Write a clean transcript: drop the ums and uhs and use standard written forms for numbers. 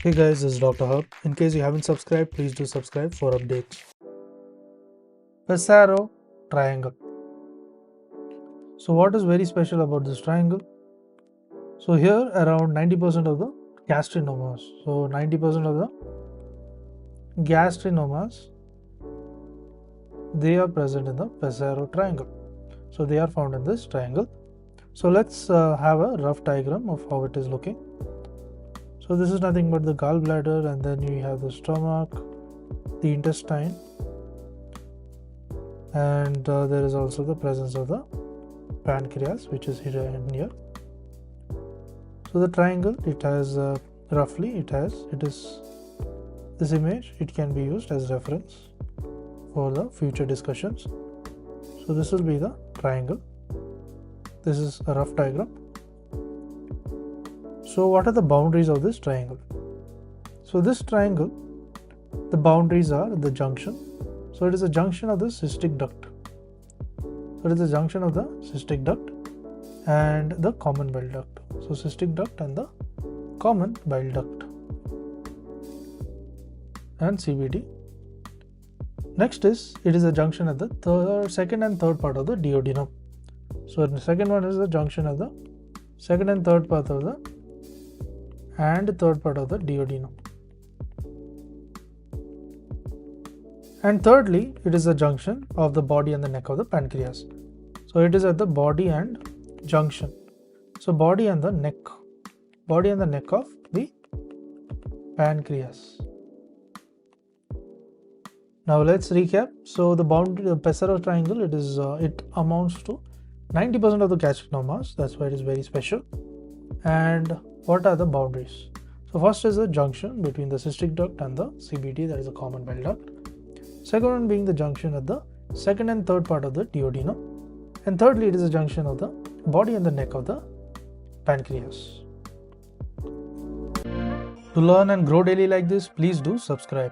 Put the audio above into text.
Hey guys, this is Dr. Hub. In case you haven't subscribed, please do subscribe for updates. Passaro triangle. So what is very special about this triangle? So here around 90% of the gastrinomas. So 90% of the gastrinomas, they are present in the Passaro triangle. So they are found in this triangle. So let's have a rough diagram of how it is looking. So this is nothing but the gallbladder, and then you have the stomach, the intestine, and there is also the presence of the pancreas, which is here and here. So the triangle, it has this image, it can be used as reference for the future discussions. So this will be the triangle. This is a rough diagram. So what are the boundaries of this triangle? So this triangle, the boundaries are the junction. So it is a junction of the cystic duct. So it is a junction of the cystic duct and the common bile duct. So cystic duct and the common bile duct and CBD. Next is, it is a junction at the second and third part of the duodenum. So the second one is the junction of the second and third part of the third part of the duodenum. And thirdly, it is a junction of the body and the neck of the pancreas. So it is at the body and junction. So body and the neck of the pancreas. Now let's recap. So the boundary, the Passaro triangle, it amounts to 90% of the gastrinomas. That's why it is very special. And what are the boundaries? So first is the junction between the cystic duct and the CBD, that is the common bile duct. Second one being the junction at the second and third part of the duodenum. And thirdly, it is a junction of the body and the neck of the pancreas. To learn and grow daily like this, please do subscribe.